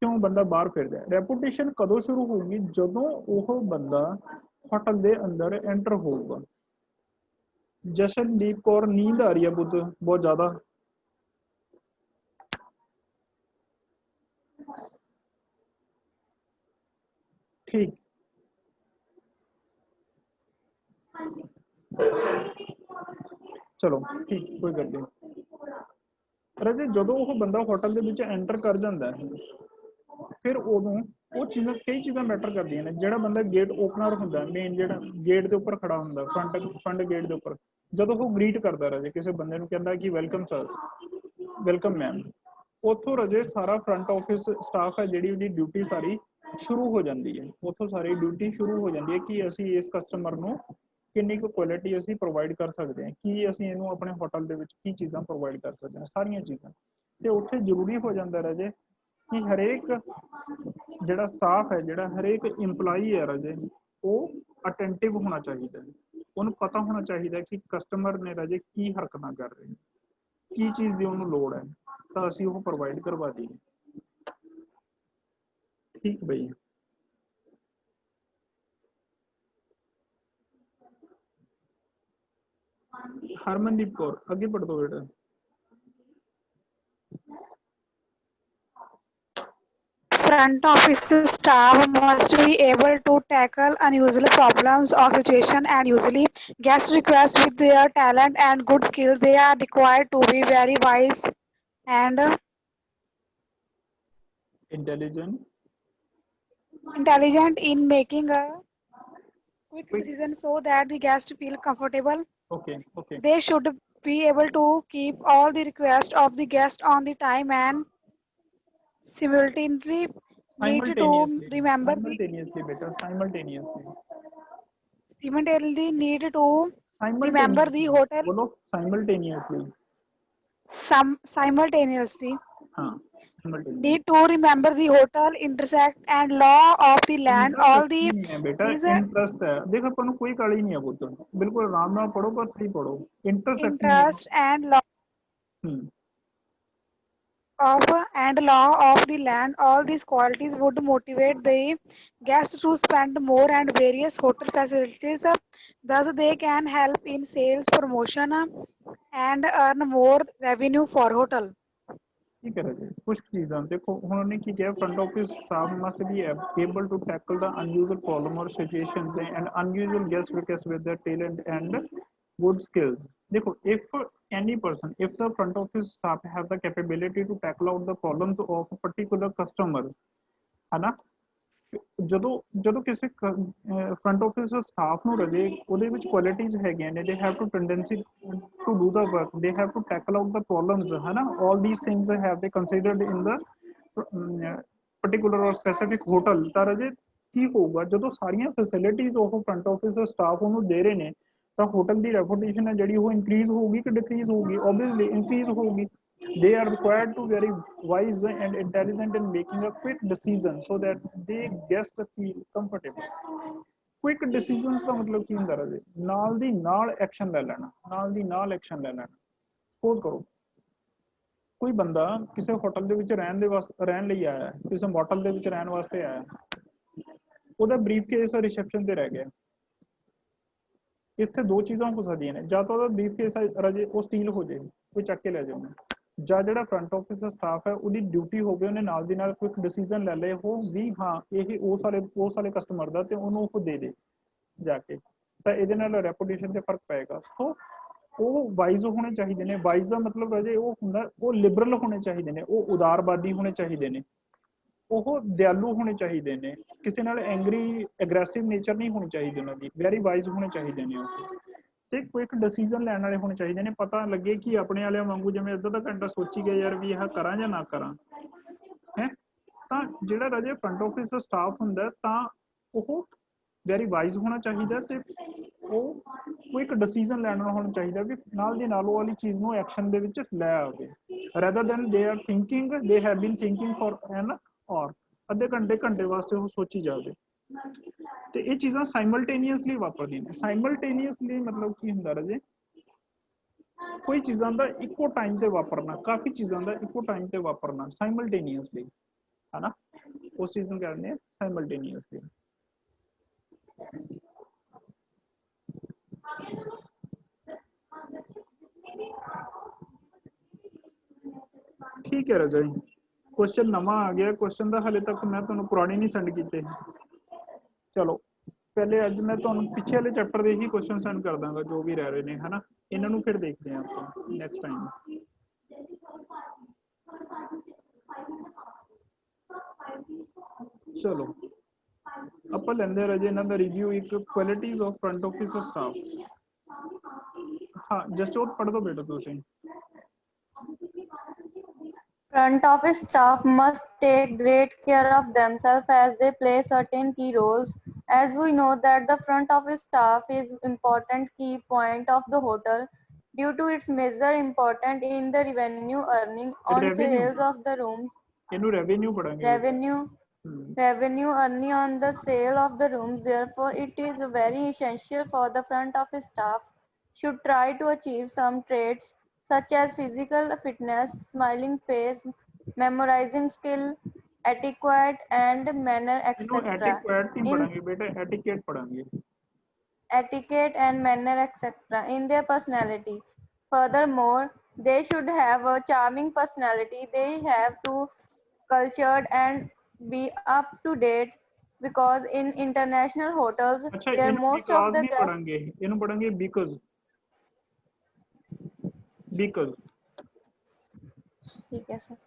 Speaker 1: ਕਿਉਂ ਬੰਦਾ ਬਾਹਰ ਫਿਰ ਰਿਹਾ। ਰੈਪੂਟੇਸ਼ਨ ਕਦੋਂ ਸ਼ੁਰੂ ਹੋਊਗੀ? ਜਦੋਂ ਉਹ ਬੰਦਾ ਹੋਟਲ ਦੇ ਅੰਦਰ ਐਂਟਰ ਹੋਊਗਾ। ਜਸ਼ਨਦੀਪ ਕੌਰ, ਨੀਂਦ ਆ ਰਹੀ ਹੈ ਪੁੱਤ ਬਹੁਤ ਜ਼ਿਆਦਾ। ਠੀਕ, ਚਲੋ ਠੀਕ, ਕੋਈ ਗੱਲ ਨਹੀਂ ਰਾਜੇ। ਜਦੋਂ ਉਹ ਬੰਦਾ ਹੋਟਲ ਦੇ ਵਿੱਚ ਐਂਟਰ ਕਰ ਜਾਂਦਾ ਹੈ, ਫਿਰ ਉਦੋਂ ਉਹ ਚੀਜ਼ਾਂ, ਕਈ ਚੀਜ਼ਾਂ ਮੈਟਰ ਕਰਦੀਆਂ ਨੇ। ਜਿਹੜਾ ਬੰਦਾ ਗੇਟ ਓਪਨਰ ਹੁੰਦਾ, ਮੇਨ ਜਿਹੜਾ ਗੇਟ ਦੇ ਉੱਪਰ ਖੜਾ ਹੁੰਦਾ, ਫਰੰਟ ਗੇਟ ਦੇ ਉੱਪਰ, ਜਦੋਂ ਉਹ ਗ੍ਰੀਟ ਕਰਦਾ ਰਾਜੇ ਕਿਸੇ ਬੰਦੇ ਨੂੰ, ਕਹਿੰਦਾ ਕਿ ਵੈਲਕਮ ਸਰ, ਵੈਲਕਮ ਮੈਮ, ਉੱਥੋਂ ਰਾਜੇ ਸਾਰਾ ਫਰੰਟ ਆਫਿਸ ਸਟਾਫ ਹੈ ਜਿਹੜੀ, ਉਹਦੀ ਡਿਊਟੀ ਸਾਰੀ ਸ਼ੁਰੂ ਹੋ ਜਾਂਦੀ ਹੈ। ਉੱਥੋਂ ਸਾਰੀ ਡਿਊਟੀ ਸ਼ੁਰੂ ਹੋ ਜਾਂਦੀ ਹੈ ਕਿ ਅਸੀਂ ਇਸ ਕਸਟਮਰ ਨੂੰ ਕਿੰਨੀ ਕੁ ਕੁਆਲਿਟੀ ਅਸੀਂ ਪ੍ਰੋਵਾਈਡ ਕਰ ਸਕਦੇ ਹਾਂ, ਕੀ ਅਸੀਂ ਇਹਨੂੰ ਆਪਣੇ ਹੋਟਲ ਦੇ ਵਿੱਚ ਕੀ ਚੀਜ਼ਾਂ ਪ੍ਰੋਵਾਈਡ ਕਰ ਸਕਦੇ ਹਾਂ, ਸਾਰੀਆਂ ਚੀਜ਼ਾਂ। ਤੇ ਉੱਥੇ ਜ਼ਰੂਰੀ ਹੋ ਜਾਂਦਾ ਰਾਜੇ ਕਿ ਹਰੇਕ ਜਿਹੜਾ ਸਟਾਫ ਹੈ, ਜਿਹੜਾ ਹਰੇਕ ਇੰਪਲਾਈ ਹੈ ਰਾਜੇ, ਉਹ ਅਟੈਂਟਿਵ ਹੋਣਾ ਚਾਹੀਦਾ ਹੈ। ਉਹਨੂੰ ਪਤਾ ਹੋਣਾ ਚਾਹੀਦਾ ਕਿ ਕਸਟਮਰ ਨੇ ਰਾਜੇ ਕੀ ਹਰਕਤਾਂ ਕਰ ਰਹੇ ਨੇ, ਕੀ ਚੀਜ਼ ਦੀ ਉਹਨੂੰ ਲੋੜ ਹੈ, ਤਾਂ ਅਸੀਂ ਉਹ ਪ੍ਰੋਵਾਈਡ ਕਰਵਾ ਦਈਏ। ਠੀਕ ਬਈ। ਹਰਮਨਦੀਪ ਕੌਰ ਅੱਗੇ ਪੜ੍ਹ ਦੋ ਬੇਟਾ।
Speaker 5: front office staff must be able to tackle unusual problems or situations, and usually guest requests with their talent and good skills. They are required to be very wise and
Speaker 1: Intelligent.
Speaker 5: intelligent in making a quick
Speaker 1: Quick.
Speaker 5: decision so that the guests feel comfortable.
Speaker 1: Okay. Okay.
Speaker 5: They should be able to keep all the requests of the guest on the time and simultaneously need to
Speaker 1: Simultaneously.
Speaker 5: remember the
Speaker 1: Simultaneously better. Simultaneously.
Speaker 5: simultaneously need to remember the
Speaker 1: Simultaneously.
Speaker 5: hotel
Speaker 1: बोलो simultaneously.
Speaker 5: simultaneously
Speaker 1: हाँ. Simultaneously.
Speaker 5: need to remember the hotel intersect and law of the land all the
Speaker 1: interest नहीं है बेटा,
Speaker 5: these
Speaker 1: interest है। देख अपन को कोई काली नहीं है पुੱਤ, बिल्कुल आराम ਨਾਲ पढ़ो पर सही पढ़ो। इंटरसेक्ट नहीं है।
Speaker 5: interest and law
Speaker 1: hmm.
Speaker 5: of and law of the land all these qualities would motivate the guests to spend more and various hotel facilities, thus they can help in sales promotion and earn more revenue for hotel.
Speaker 1: ठीक है राजे, कुछ चीज़ें देखो उन्होंने की किया, front office staff must be able to tackle the unusual problem और situation and unusual guest request with the talent and good skills. देखो if any person, if the front office staff have the capability to tackle out the problems of a particular customer, है ना, ਜਦੋਂ ਜਦੋਂ ਕਿਸੇ front office staff ਨੂੰ ਰਜੇ ਉਹਦੇ ਵਿੱਚ qualities ਹੈਗੀਆਂ ਨੇ, they have to tendency to do the work, they have to tackle out the problems, ਹੈ ਨਾ, all these things have they considered in the particular or specific hotel. ਤਾਂ ਰਜੇ ਕੀ ਹੋਊਗਾ ਜਦੋਂ ਸਾਰੀਆਂ ਫੈਸਿਲਿਟੀਜ਼ ਉਹ ਫਰੰਟ ਆਫਿਸ ਸਟਾਫ ਉਹਨੂੰ ਦੇ ਰਹੇ ਨੇ, ਤਾਂ ਹੋਟਲ ਦੀ ਰੈਪੂਟੇਸ਼ਨ ਹੈ ਜਿਹੜੀ ਉਹ ਇਨਕਰੀਜ਼ ਹੋਊਗੀ ਕਿ ਡਿਕਰੀਜ਼ ਹੋਊਗੀ? ਓਬਵੀਅਸਲੀ ਇਨਕਰੀਜ਼ ਹੋਊਗੀ। They are required to very wise and intelligent in making a quick decision so that they guests feel comfortable. Quick decisions ਦਾ ਮਤਲਬ ਕੀ ਹੁੰਦਾ ਰਾਜੇ? ਨਾਲ ਦੀ ਨਾਲ ਐਕਸ਼ਨ ਲੈ ਲੈਣਾ, ਨਾਲ ਦੀ ਨਾਲ ਐਕਸ਼ਨ ਲੈ ਲੈਣਾ। ਸਪੋਜ਼ ਕਰੋ ਕੋਈ ਬੰਦਾ ਕਿਸੇ ਹੋਟਲ ਦੇ ਵਿੱਚ ਰਹਿਣ ਲਈ ਆਇਆ ਹੈ, ਕਿਸੇ ਮੋਟਲ ਦੇ ਵਿੱਚ ਰਹਿਣ ਵਾਸਤੇ ਆਇਆ, ਉਹਦਾ ਬਰੀਫ ਕੇਸ ਰਿਸੈਪਸ਼ਨ ਤੇ ਰਹਿ ਗਿਆ। ਇੱਥੇ ਦੋ ਚੀਜ਼ਾਂ ਹੋ ਸਕਦੀਆਂ ਨੇ, ਜਾਂ ਤਾਂ ਉਹਦਾ ਬਰੀਫ ਕੇਸ ਰਾਜੇ ਉਹ ਸਟੀਲ ਹੋ ਜਾਏ, ਕੋਈ ਚੱਕ ਕੇ ਲੈ ਜਾਵੇ, ਜਾਂ ਜਿਹੜਾ ਫਰੰਟ ਆਫਿਸ ਦਾ ਸਟਾਫ ਹੈ ਉਹਦੀ ਡਿਊਟੀ ਹੋਵੇ ਉਹਨੇ ਨਾਲ ਦੀ ਨਾਲ ਕੁਇਕ ਡਿਸੀਜਨ ਲੈ ਲਏ ਹੋ ਵੀ ਹਾਂ ਇਹ ਉਸ ਵਾਲੇ ਕਸਟਮਰ ਦਾ, ਤੇ ਉਹਨੂੰ ਉਹ ਦੇ ਦੇ ਜਾ ਕੇ, ਤਾਂ ਇਹਦੇ ਨਾਲ ਰੈਪੂਟੇਸ਼ਨ ਤੇ ਫਰਕ ਪਏਗਾ। ਸੋ ਉਹ ਵਾਈਜ਼ ਹੋਣੇ ਚਾਹੀਦੇ ਨੇ। ਵਾਈਜ਼ ਦਾ ਮਤਲਬ ਹੈ ਜੇ ਉਹ ਹੁੰਦਾ, ਉਹ ਲਿਬਰਲ ਹੋਣੇ ਚਾਹੀਦੇ ਨੇ, ਉਹ ਉਦਾਰਵਾਦੀ ਹੋਣੇ ਚਾਹੀਦੇ ਨੇ, ਉਹ ਦਿਆਲੂ ਹੋਣੇ ਚਾਹੀਦੇ ਨੇ, ਕਿਸੇ ਨਾਲ ਐਂਗਰੀ ਐਗਰੈਸਿਵ ਨੇਚਰ ਨਹੀਂ ਹੋਣੀ ਚਾਹੀਦੀ ਉਹਨਾਂ ਦੀ, ਵੈਰੀ ਵਾਈਜ਼ ਹੋਣੇ ਚਾਹੀਦੇ ਨੇ ਉਹ, ਤੇ ਕੁਇਕ ਡਿਸੀਜਨ ਲੈਣ ਵਾਲੇ ਹੋਣੇ ਚਾਹੀਦੇ ਨੇ। ਪਤਾ ਲੱਗੇ ਕਿ ਆਪਣੇ ਵਾਲਿਆਂ ਵਾਂਗੂ ਜਿਵੇਂ ਅੱਧਾ ਦਾ ਘੰਟਾ ਸੋਚੀ ਗਏ ਯਾਰ ਵੀ ਇਹ ਕਰਾਂ ਜਾਂ ਨਾ ਕਰਾਂ, ਹੈ। ਤਾਂ ਜਿਹੜਾ ਰਾਜੇ ਫਰੰਟ ਆਫਿਸ ਦਾ ਸਟਾਫ ਹੁੰਦਾ ਤਾਂ ਉਹ ਵੈਰੀ ਵਾਈਜ਼ ਹੋਣਾ ਚਾਹੀਦਾ, ਤੇ ਉਹ ਕੁਇਕ ਡਿਸੀਜਨ ਲੈਣ ਵਾਲਾ ਹੋਣਾ ਚਾਹੀਦਾ ਵੀ ਨਾਲ ਦੀ ਨਾਲ ਉਹ ਵਾਲੀ ਚੀਜ਼ ਨੂੰ ਐਕਸ਼ਨ ਦੇ ਵਿੱਚ ਲੈ ਆਵੇ, rather than they are thinking, they have been thinking for an hour ਅੱਧੇ ਘੰਟੇ ਵਾਸਤੇ ਉਹ ਸੋਚੀ ਜਾਵੇ। ਤੇ ਇਹ ਚੀਜ਼ਾਂ ਸਾਈਮਲਟੇਨੀਅਸਲੀ ਵਾਪਰਦੀਆਂ ਨੇ। ਸਾਈਮਲਟੇਨੀਅਸਲੀ ਮਤਲਬ ਕੀ ਹੁੰਦਾ ਰਾਜੇ? ਕੋਈ ਚੀਜ਼ਾਂ ਦਾ ਇੱਕੋ ਟਾਈਮ ਤੇ ਵਾਪਰਨਾ, ਕਾਫੀ ਚੀਜ਼ਾਂ ਦਾ ਇੱਕੋ ਟਾਈਮ ਤੇ ਵਾਪਰਨਾ ਸਾਈਮਲਟੇਨੀਅਸਲੀ, ਹੈ ਨਾ, ਉਸ ਚੀਜ਼ ਨੂੰ ਕਹਿੰਦੇ ਆ ਸਾਈਮਲਟੇਨੀਅਸਲੀ। ਠੀਕ ਹੈ ਰਾਜਾ ਜੀ, क्वेश्चन नवा आ गया। क्वेश्चन का हाले तक मैं तुहानू पुराने नहीं सेंड किए। चलो पहले अज मैं तुहानू पिछले वाले चैप्टर के ही क्वेश्चन सेंड कर दांगा जो भी रह रहे हैं, है ना। इन्हों फिर देखते हैं आप नैक्सट टाइम। चलो आप लेंदे रहे इन्हों का रिव्यू, एक qualities of front office staff. हाँ जस्ट वो पढ़ दो बेटा तुम।
Speaker 6: Front office staff must take great care of themselves as they play certain key roles. As we know that the front office staff is important key point of the hotel due to its major important in the revenue earning on sales of the rooms.
Speaker 1: revenue
Speaker 6: Revenue earning on the sale of the rooms. Therefore, it is very essential for the front office staff should try to achieve some traits such as physical fitness, smiling face, memorizing skill, etiquette and manner, etc. Etiquette and manner, etc. in their personality. Furthermore, they should have a charming personality. They have to cultured and be up to date because in international hotels
Speaker 1: अच्छा
Speaker 6: where
Speaker 1: इन्हें
Speaker 6: most of
Speaker 1: because
Speaker 6: the
Speaker 1: नहीं
Speaker 6: guests
Speaker 1: पढ़ेंगे, इन्हें पढ़ेंगे because. Because
Speaker 6: ठीक है sir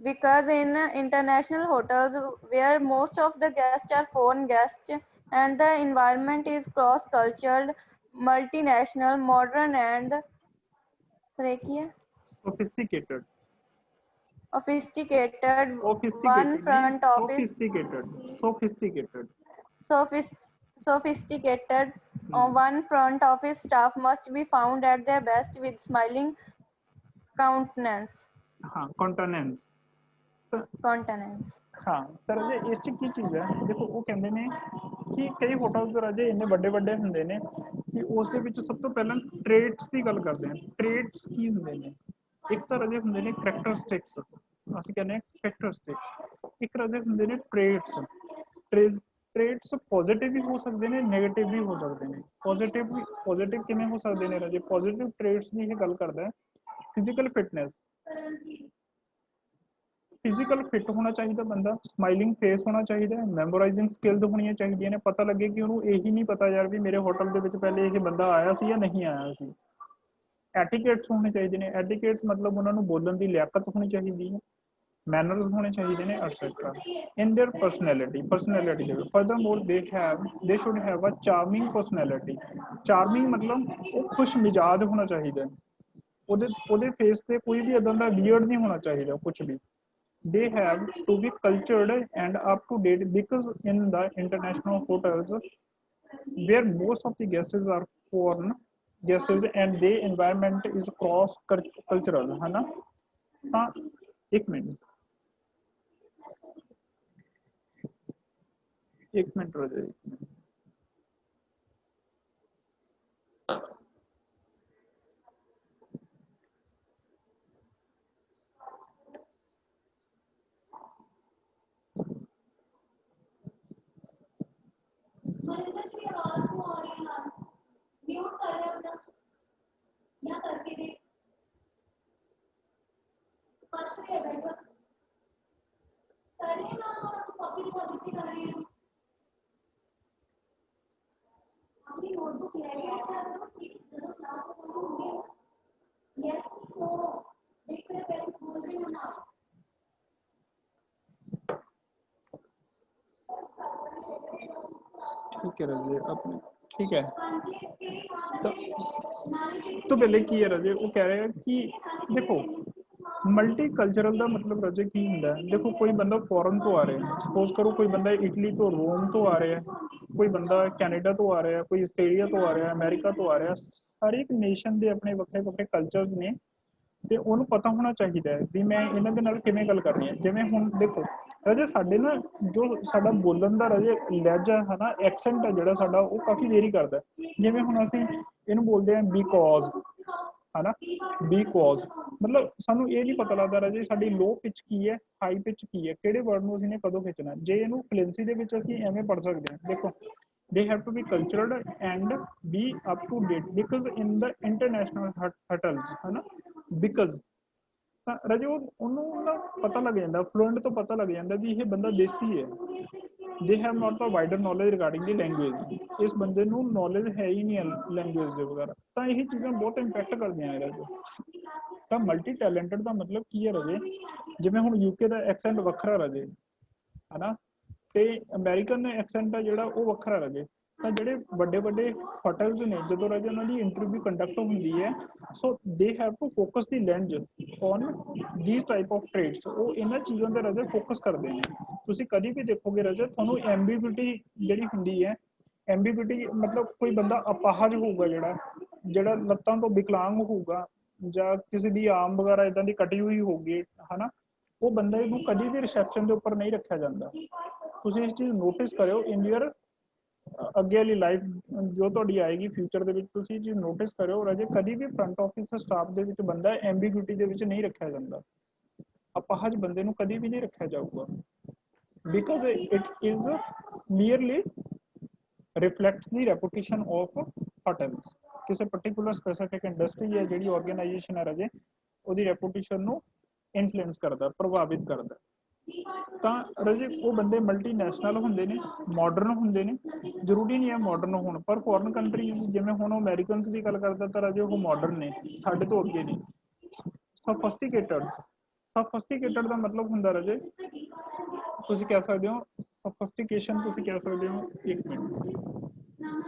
Speaker 6: because in international hotels where most of the guests are foreign guests and the environment is cross cultural multinational modern and sir एक ही है
Speaker 1: sophisticated,
Speaker 6: sophisticated one
Speaker 1: sophisticated नहीं,
Speaker 6: front office
Speaker 1: sophisticated, sophisticated.
Speaker 6: sophisticated one front office staff must be found at their best with smiling countenance
Speaker 1: हाँ कॉन्टेनेंस।
Speaker 6: countenance
Speaker 1: हाँ ਤਾਂ ਰਾਜੇ ਇਸ 'ਚ ਕੀ ਚੀਜ਼ ਹੈ, ਦੇਖੋ ਉਹ ਕਹਿੰਦੇ ਨੇ ਕਿ ਕਈ ਹੋਟਲਸ ਰਾਜੇ ਇੰਨੇ ਵੱਡੇ ਵੱਡੇ ਹੁੰਦੇ ਨੇ ਕਿ ਉਸ ਦੇ ਵਿੱਚ ਸਭ ਤੋਂ ਪਹਿਲਾਂ ਟ੍ਰੇਟਸ ਦੀ ਗੱਲ ਕਰਦੇ ਹਾਂ। ਟ੍ਰੇਟਸ ਕੀ ਹੁੰਦੇ ਨੇ? ਇੱਕ ਤਾਂ ਰਾਜੇ ਹੁੰਦੇ ਨੇ ਕਰੈਕਟਰਿਸਟਿਕਸ, ਅਸੀਂ ਕਹਿੰਦੇ ਹਾਂ ਕਰੈਕਟਰਿਸਟਿਕਸ। ਇੱਕ ਰਾਜੇ ਹੁੰਦੇ ਨੇ ਟ੍ਰੇਟਸ। ਟ੍ਰੇਟਸ ਪੋਜ਼ਿਟਿਵ ਵੀ ਹੋ ਸਕਦੇ ਨੇ, ਨੈਗੇਟਿਵ ਵੀ ਹੋ ਸਕਦੇ ਨੇ। ਪੋਜ਼ਿਟਿਵ ਕਿਵੇਂ ਹੋ ਸਕਦੇ ਨੇ ਰਾਜੇ? ਪੋਜ਼ਿਟਿਵ ਟ੍ਰੇਟਸ ਦੀ ਇਹ ਗੱਲ ਕਰਦਾ ਹੈ ਫਿਜ਼ੀਕਲ ਫਿਟਨੈਸ। ਫਿਜ਼ੀਕਲ ਫਿਟ ਹੋਣਾ ਚਾਹੀਦਾ ਬੰਦਾ, ਸਮਾਈਲਿੰਗ ਫੇਸ ਹੋਣਾ ਚਾਹੀਦਾ, ਮੈਮੋਰਾਈਜ਼ਿੰਗ ਸਕਿੱਲਸ ਹੋਣੀਆਂ ਚਾਹੀਦੀਆਂ ਨੇ। ਪਤਾ ਲੱਗੇ ਕਿ ਉਹਨੂੰ ਇਹੀ ਨਹੀਂ ਪਤਾ ਯਾਰ ਵੀ ਮੇਰੇ ਹੋਟਲ ਦੇ ਵਿੱਚ ਪਹਿਲੇ ਇਹ ਬੰਦਾ ਆਇਆ ਸੀ ਜਾਂ ਨਹੀਂ ਆਇਆ ਸੀ। ਐਟੀਕੇਟਸ ਹੋਣੇ ਚਾਹੀਦੇ ਨੇ। ਐਟੀਕੇਟਸ ਮਤਲਬ ਉਹਨਾਂ ਨੂੰ ਬੋਲਣ ਦੀ ਲਿਆਕਤ ਹੋਣੀ ਚਾਹੀਦੀ ਹੈ, ਮੈਨਰਸ ਹੋਣੇ ਚਾਹੀਦੇ ਨੇ ਐਟਸੈਟਰਾ। ਇਨ देयर ਪਰਸਨੈਲਿਟੀ ਦੇ ਵਿੱਚ furthermore they should have a charming personality. Charming ਮਤਲਬ ਉਹ ਖੁਸ਼ ਮਿਜਾਜ ਹੋਣਾ ਚਾਹੀਦਾ। ਉਹਦੇ ਫੇਸ ਤੇ ਕੋਈ ਵੀ ਇਦਾਂ ਦਾ ਵੀਅਰਡ ਨਹੀਂ ਹੋਣਾ ਚਾਹੀਦਾ ਕੁਝ ਵੀ। They have to be cultured and up to date because in the international hotels where most of the guests are foreign guests and the environment is cross cultural है ना। हाँ एक मिनट रह जाए, एक मिनट। ठीक है रजे अपने ठीक है। तो पहले की है रजे वो कह रहे हैं कि देखो मल्टी कल्चरल का मतलब रजे की ਹੁੰਦਾ है। देखो कोई बंदा फॉरन तो आ रहा है, सपोज करो कोई बंदा इटली तो रोम तो आ रहा है, कोई बंदा कैनेडा तो आ रहा है, कोई आस्ट्रेलिया तो आ रहा है, अमेरिका तो आ रहा है। हर एक नेशन के अपने ਵੱਖਰੇ ਵੱਖਰੇ ਕਲਚਰਸ ਨੇ ਤੇ ਉਹਨੂੰ ਪਤਾ ਹੋਣਾ ਚਾਹੀਦਾ ਹੈ ਵੀ ਮੈਂ ਇਹਨਾਂ ਦੇ ਨਾਲ ਕਿਵੇਂ ਗੱਲ ਕਰਨੀ ਹੈ। ਜਿਵੇਂ ਹੁਣ ਦੇਖੋ ਰਾਜੇ ਸਾਡੇ ਨਾ ਜੋ ਸਾਡਾ ਬੋਲਣ ਦਾ ਰਾਜੇ ਲਹਿਜਾ ਹੈ ਨਾ, ਐਕਸੈਂਟ ਹੈ ਜਿਹੜਾ ਸਾਡਾ ਉਹ ਕਾਫੀ ਵੇਰੀ ਕਰਦਾ। ਜਿਵੇਂ ਹੁਣ ਅਸੀਂ ਇਹਨੂੰ ਬੋਲਦੇ ਹਾਂ ਬਿਕੋਜ਼ है ना, बिकॉज मतलब ਸਾਨੂੰ ਇਹ ਨਹੀਂ ਪਤਾ ਲੱਗਦਾ ਰਾਜੇ ਸਾਡੀ ਲੋ ਪਿਚ ਕੀ ਹੈ, ਹਾਈ ਪਿਚ ਕੀ ਹੈ, ਕਿਹੜੇ ਵਰਡ ਨੂੰ ਅਸੀਂ ਨੇ ਕਦੋਂ ਖਿੱਚਣਾ। ਜੇ ਇਹਨੂੰ ਫਲੂਐਂਸੀ ਦੇ ਵਿੱਚ ਅਸੀਂ ਐਵੇਂ ਪੜ ਸਕਦੇ ਹਾਂ, ਦੇਖੋ they have to be cultured and be up to date because in the international hotels है ना। because ਤਾਂ ਰਾਜੇ ਉਹਨੂੰ ਨਾ ਪਤਾ ਲੱਗ ਜਾਂਦਾ, ਫਲੂਐਂਟ ਤੋਂ ਪਤਾ ਲੱਗ ਜਾਂਦਾ ਵੀ ਇਹ ਬੰਦਾ ਦੇਸੀ ਹੈ। they have not a wider knowledge regarding the language। ਇਸ ਬੰਦੇ ਨੂੰ ਨੌਲੇਜ ਹੈ ਹੀ ਨਹੀਂ ਲੈਂਗੁਏਜ ਦੇ ਵਗੈਰਾ। ਤਾਂ ਇਹ ਚੀਜ਼ਾਂ ਬਹੁਤ ਇੰਪੈਕਟ ਕਰਦੀਆਂ ਨੇ ਰਾਜੇ। ਤਾਂ ਮਲਟੀ ਟੈਲੈਂਟਡ ਦਾ ਮਤਲਬ ਕੀ ਹੈ ਰਾਜੇ? ਜਿਵੇਂ ਹੁਣ ਯੂਕੇ ਦਾ ਐਕਸੈਂਟ ਵੱਖਰਾ ਰਾਜੇ ਹੈ ਨਾ, ਤੇ ਅਮਰੀਕਨ ਐਕਸੈਂਟ ਆ ਜਿਹੜਾ ਉਹ ਵੱਖਰਾ ਰਾਜੇ। ਤਾਂ ਜਿਹੜੇ ਵੱਡੇ ਵੱਡੇ ਹੋਟਲਸ ਨੇ ਜਦੋਂ ਰਾਜੇ ਉਹਨਾਂ ਦੀ ਇੰਟਰਵਿਊ ਕੰਡਕਟ ਹੁੰਦੀ ਹੈ, ਸੋ ਦੇ have to focus the lens on these type of trades. ਉਹ ਇਹਨਾਂ ਚੀਜ਼ਾਂ ਤੇ ਰਾਜੇ ਫੋਕਸ ਕਰਦੇ ਨੇ। ਤੁਸੀਂ ਕਦੀ ਵੀ ਦੇਖੋਗੇ ਰਾਜੇ ਤੁਹਾਨੂੰ ਐਮਬੀਗੁਇਟੀ ਜਿਹੜੀ ਹੁੰਦੀ ਹੈ, ਐਮਬੀਗੁਇਟੀ ਮਤਲਬ ਕੋਈ ਬੰਦਾ ਅਪਾਹਜ ਹੋਊਗਾ ਜਿਹੜਾ ਲੱਤਾਂ ਤੋਂ ਵਿਕਲਾਂਗ ਹੋਊਗਾ ਜਾਂ ਕਿਸੇ ਦੀ ਆਰਮ ਵਗੈਰਾ ਇਦਾਂ ਦੀ ਕੱਟੀ ਹੋਈ ਹੋਊਗੀ ਹੈ ਨਾ, ਉਹ ਬੰਦੇ ਨੂੰ ਕਦੀ ਵੀ ਰਿਸੈਪਸ਼ਨ ਦੇ ਉੱਪਰ ਨਹੀਂ ਰੱਖਿਆ ਜਾਂਦਾ। ਤੁਸੀਂ ਇਸ ਚੀਜ਼ ਨੋਟਿਸ ਕਰਿਓ ਇਨ ਯੂਅਰ ਅੱਗੇ ਵਾਲੀ ਲਾਈਫ ਜੋ ਤੁਹਾਡੀ ਆਏਗੀ ਫਿਊਚਰ ਦੇ ਵਿੱਚ, ਤੁਸੀਂ ਇਹ ਚੀਜ਼ ਨੋਟਿਸ ਕਰਿਓ ਰਾਜੇ ਕਦੀ ਵੀ ਫਰੰਟ ਆਫਿਸ ਸਟਾਫ ਦੇ ਵਿੱਚ ਬੰਦਾ ਐਮਬੀਗੁਇਟੀ ਦੇ ਵਿੱਚ ਨਹੀਂ ਰੱਖਿਆ ਜਾਂਦਾ। ਅਪਾਹਜ ਬੰਦੇ ਨੂੰ ਕਦੀ ਵੀ ਨਹੀਂ ਰੱਖਿਆ ਜਾਊਗਾ because it is nearly ਰਿਫਲੈਕਟਸ the reputation of hotels. ਕਿਸੇ ਪਰਟੀਕੂਲਰ ਸਪੈਸੀਫਿਕ ਇੰਡਸਟਰੀ ਹੈ ਜਿਹੜੀ ਆਰਗੇਨਾਈਜੇਸ਼ਨ ਹੈ ਰਾਜੇ, ਉਹਦੀ ਰੈਪੂਟੇਸ਼ਨ ਨੂੰ ਇਨਫਲੂਐਂਸ ਕਰਦਾ, ਪ੍ਰਭਾਵਿਤ ਕਰਦਾ। ਤਾਂ ਰਾਜੇ ਉਹ ਬੰਦੇ ਮਲਟੀਨੈਸ਼ਨਲ ਹੁੰਦੇ ਨੇ, ਮਾਡਰਨ ਹੁੰਦੇ ਨੇ, ਜ਼ਰੂਰੀ ਨਹੀਂ ਹੈ ਮਾਡਰਨ ਹੋਣ, ਪਰ ਫੋਰਨ ਕੰਟਰੀਜ਼ ਜਿਵੇਂ ਹੁਣ ਅਮਰੀਕਨਸ ਦੀ ਗੱਲ ਕਰਦਾ ਤਾਂ ਰਾਜੇ ਉਹ ਮਾਡਰਨ ਨੇ, ਸਾਡੇ ਤੋਂ ਅੱਗੇ ਨੇ। ਸਫਿਸਟੀਕੇਟਡ, ਸਫਿਸਟੀਕੇਟਡ ਦਾ ਮਤਲਬ ਹੁੰਦਾ ਰਾਜੇ, ਤੁਸੀਂ ਕਹਿ ਸਕਦੇ ਹੋ ਸਫਿਸਟੀਕੇਸ਼ਨ, ਤੁਸੀਂ ਕਹਿ ਸਕਦੇ ਹੋ, ਇੱਕ ਮਿੰਟ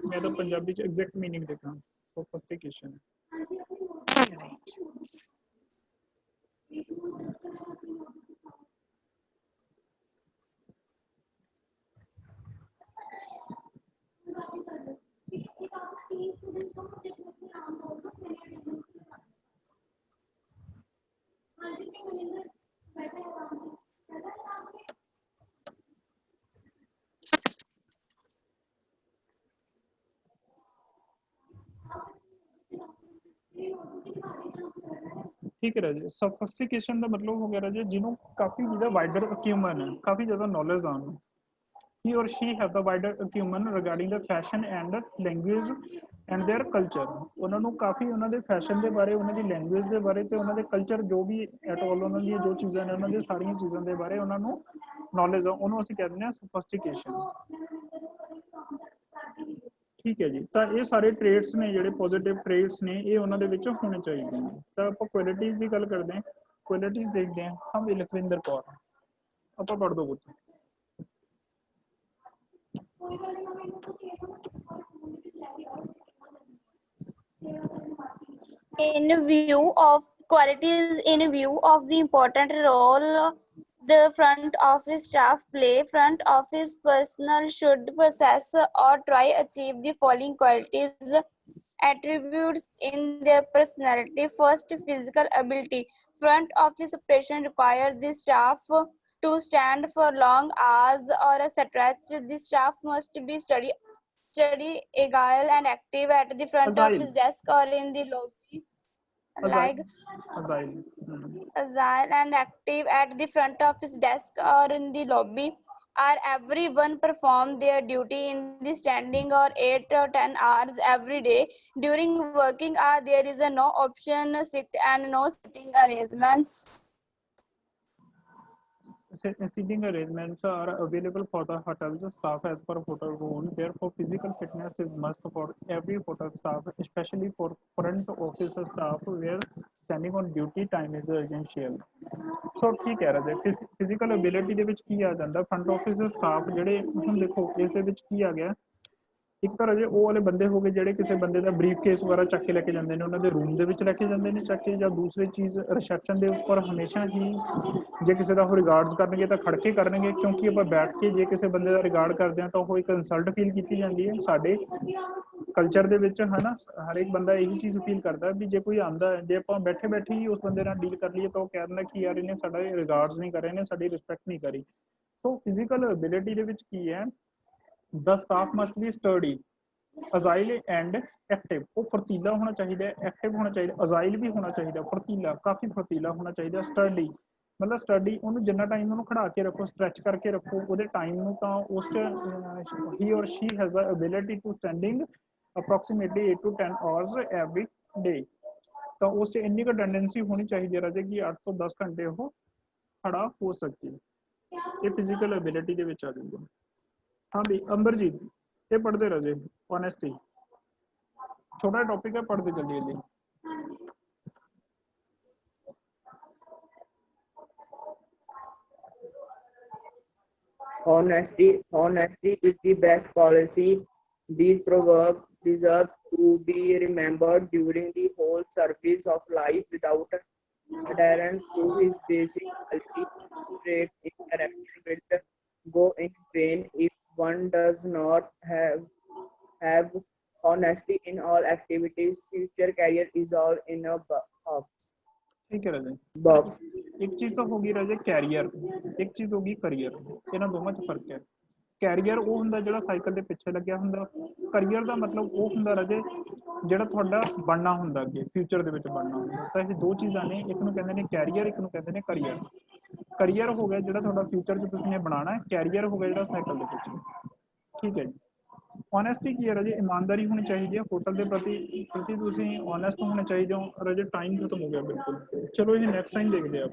Speaker 1: ਮੈਂ ਤਾਂ ਪੰਜਾਬੀ ਚ ਐਗਜ਼ੈਕਟ ਮੀਨਿੰਗ ਦੇਖਾਂ ਸਫਿਸਟੀਕੇਸ਼ਨ। ठीक है राजे, सफिस्टिकेशन का मतलब हो गया राजे जिन्हों काफी ज्यादा वाइडर अक्यूमन है, काफी ज्यादा नॉलेज आन, he or she have the wider acumen regarding the fashion and language and their culture। ਉਹਨਾਂ ਨੂੰ ਕਾਫੀ ਉਹਨਾਂ ਦੇ ਫੈਸ਼ਨ ਦੇ ਬਾਰੇ, ਉਹਨਾਂ ਦੀ ਲੈਂਗੁਏਜ ਦੇ ਬਾਰੇ ਤੇ ਉਹਨਾਂ ਦੇ ਕਲਚਰ ਜੋ ਵੀ ਐਟ ਆਲ ਉਹਨਾਂ ਦੀਆਂ ਜੋ ਚੀਜ਼ਾਂ ਨੇ ਉਹਨਾਂ ਦੀ ਸਾਰੀਆਂ ਚੀਜ਼ਾਂ ਦੇ ਬਾਰੇ ਉਹਨਾਂ ਨੂੰ ਨੌਲੇਜ ਆ, ਉਹਨੂੰ ਅਸੀਂ ਕਹਿੰਦੇ ਹਾਂ ਸਫਿਸਟੀਕੇਸ਼ਨ। ਠੀਕ ਹੈ ਜੀ, ਤਾਂ ਇਹ ਸਾਰੇ ਟ੍ਰੇਡਸ ਨੇ ਜਿਹੜੇ ਪੋਜ਼ਿਟਿਵ ਟ੍ਰੇਡਸ ਨੇ ਇਹ ਉਹਨਾਂ ਦੇ ਵਿੱਚ ਹੋਣੇ ਚਾਹੀਦੇ ਨੇ। ਤਾਂ ਆਪਾਂ ਕੁਆਲਿਟੀਜ਼ ਦੀ ਗੱਲ ਕਰਦੇ ਹਾਂ, ਕੁਆਲਿਟੀਜ਼ ਦੇਖਦੇ ਹਾਂ। ਹਮ ਲਖਵਿੰਦਰ ਕੌਰ, ਆਪਾਂ ਪੜ੍ਹ ਦੋ ਪੁੱਤ।
Speaker 7: In view of qualities, in view of the important role the front office staff play, front office personnel should possess or try achieve the following qualities, attributes in their personality. First, physical ability. Front office operation require the staff to stand for long hours or a stretch. The staff must be steady, agile and active at the front
Speaker 1: Agile.
Speaker 7: office desk or in the lobby. Like agile and active at the front office desk or in the lobby, are everyone perform their duty in the standing or 8 or 10 hours every day. During working hour there is a no option sit and no sitting arrangements.
Speaker 1: Seating arrangements are available for the hotel's staff as per hotel rule. Therefore, physical fitness is must for every hotel staff, especially for front office staff, where standing on duty time is essential. So ठीक है राजे, physical ability ਦੇ ਵਿੱਚ ਕੀ ਆ ਜਾਂਦਾ, front office ਦੇ staff ਜਿਹੜੇ ਹੁਣ ਦੇਖੋ ਇਸ ਦੇ ਵਿੱਚ ਕੀ ਆ ਗਿਆ, ਇੱਕ ਤਾਂ ਰਾਜੇ ਉਹ ਵਾਲੇ ਬੰਦੇ ਹੋ ਗਏ ਜਿਹੜੇ ਕਿਸੇ ਬੰਦੇ ਦਾ ਬਰੀਫ ਕੇਸ ਵਗੈਰਾ ਚੱਕ ਕੇ ਲੈ ਕੇ ਜਾਂਦੇ ਨੇ, ਉਹਨਾਂ ਦੇ ਰੂਮ ਦੇ ਵਿੱਚ ਲੈ ਕੇ ਜਾਂਦੇ ਨੇ ਚੱਕ ਕੇ, ਜਾਂ ਦੂਸਰੀ ਚੀਜ਼ ਰਿਸੈਪਸ਼ਨ ਦੇ ਉੱਪਰ ਹਮੇਸ਼ਾ ਹੀ ਜੇ ਕਿਸੇ ਦਾ ਉਹ ਰਿਗਾਰਡਸ ਕਰਨਗੇ ਤਾਂ ਖੜ ਕੇ ਕਰਨਗੇ, ਕਿਉਂਕਿ ਆਪਾਂ ਬੈਠ ਕੇ ਜੇ ਕਿਸੇ ਬੰਦੇ ਦਾ ਰਿਗਾਰਡ ਕਰਦੇ ਹਾਂ ਤਾਂ ਉਹ ਇੱਕ ਇਨਸਲਟ ਫੀਲ ਕੀਤੀ ਜਾਂਦੀ ਹੈ ਸਾਡੇ ਕਲਚਰ ਦੇ ਵਿੱਚ, ਹੈ ਨਾ। ਹਰੇਕ ਬੰਦਾ ਇਹੀ ਚੀਜ਼ ਫੀਲ ਕਰਦਾ ਵੀ ਜੇ ਕੋਈ ਆਉਂਦਾ ਹੈ, ਜੇ ਆਪਾਂ ਬੈਠੇ ਬੈਠੇ ਹੀ ਉਸ ਬੰਦੇ ਨਾਲ ਡੀਲ ਕਰ ਲਈਏ ਤਾਂ ਉਹ ਕਹਿ ਦਿੰਦਾ ਕਿ ਯਾਰ ਇਹਨੇ ਸਾਡਾ ਰਿਗਾਰਡਸ ਨਹੀਂ ਕਰ ਰਹੇ ਨੇ, ਸਾਡੀ ਰਿਸਪੈਕਟ ਨਹੀਂ ਕਰੀ। ਸੋ ਫਿਜ਼ੀਕਲ ਐਬਿਲਿਟੀ ਦੇ ਵਿੱਚ ਕੀ ਹੈ, the staff must be sturdy, agile and active। ਉਹ ਫਰਤੀਲਾ ਹੋਣਾ ਚਾਹੀਦਾ ਹੈ, ਐਕਟਿਵ ਹੋਣਾ ਚਾਹੀਦਾ, ਅਜ਼ਾਈਲ ਵੀ ਹੋਣਾ ਚਾਹੀਦਾ, ਫਰਤੀਲਾ, ਕਾਫੀ ਫਰਤੀਲਾ ਹੋਣਾ ਚਾਹੀਦਾ। ਸਟਰਡੀ ਮਤਲਬ ਸਟੱਡੀ, ਉਹਨੂੰ ਜਿੰਨਾ ਟਾਈਮ ਉਹਨੂੰ ਖੜਾ ਕੇ ਰੱਖੋ, ਸਟ੍ਰੈਚ ਕਰਕੇ ਰੱਖੋ ਉਹਦੇ ਟਾਈਮ ਨੂੰ, ਤਾਂ ਉਸ 'ਚ he or she has the ability to standing approximately 8 to 10 hours every day। ਤਾਂ ਉਸ 'ਚ ਇੰਨੀ ਕੁ ਟੈਂਡੈਂਸੀ ਹੋਣੀ ਚਾਹੀਦੀ ਹੈ ਰਾਜੇ ਕਿ 8 ਤੋਂ 10 ਘੰਟੇ ਉਹ ਖੜਾ ਹੋ ਸਕੇ। ਇਹ ਫਿਜ਼ੀਕਲ ਐਬਿਲਿਟੀ ਦੇ ਵਿੱਚ ਆ ਜਾਂਦਾ। हाँ भी अंबरजीत, ये पढ़ते रहे ऑनेस्टी, छोटा टॉपिक है, पढ़ते चलिए जी।
Speaker 3: Honesty is the best policy. These proverb deserves to be remembered during the whole service of life. Without adherence to his basic quality traits in character will go in vain. If one does not have honesty in all activities, future career is all in a box।
Speaker 1: ठीक है राजे,
Speaker 3: box।
Speaker 1: एक चीज तो होगी राजे career, एक चीज होगी career. ਇਹਨਾਂ ਦੋਵਾਂ 'ਚ ਫਰਕ ਹੈ। ਕੈਰੀਅਰ ਉਹ ਹੁੰਦਾ ਜਿਹੜਾ ਸਾਈਕਲ ਦੇ ਪਿੱਛੇ ਲੱਗਿਆ ਹੁੰਦਾ, ਕਰੀਅਰ ਦਾ ਮਤਲਬ ਉਹ ਹੁੰਦਾ ਰਾਜੇ ਜਿਹੜਾ ਤੁਹਾਡਾ ਬਣਨਾ ਹੁੰਦਾ, ਅੱਗੇ ਫਿਊਚਰ ਦੇ ਵਿੱਚ ਬਣਨਾ ਹੁੰਦਾ। ਤਾਂ ਇਹ ਦੋ ਚੀਜ਼ਾਂ ਨੇ, ਇੱਕ ਨੂੰ ਕਹਿੰਦੇ ਨੇ ਕੈਰੀਅਰ, ਇੱਕ ਨੂੰ ਕਹਿੰਦੇ ਨੇ ਕਰੀਅਰ। ਕਰੀਅਰ ਹੋ ਗਿਆ ਜਿਹੜਾ ਤੁਹਾਡਾ ਫਿਊਚਰ 'ਚ ਤੁਸੀਂ ਨੇ ਬਣਾਉਣਾ ਹੈ, ਕੈਰੀਅਰ ਹੋ ਗਿਆ ਜਿਹੜਾ ਸਾਈਕਲ ਦੇ ਪਿੱਛੇ। ਠੀਕ ਹੈ ਜੀ। ऑनेस्टी की है राजे, ईमानदारी होनी चाहिए होटल के प्रति ਤੁਸੀਂ ऑनेस्ट होने चाहिए हो राजे। टाइम खत्म हो गया बिल्कुल, चलो ये नेक्स्ट टाइम देखते हैं।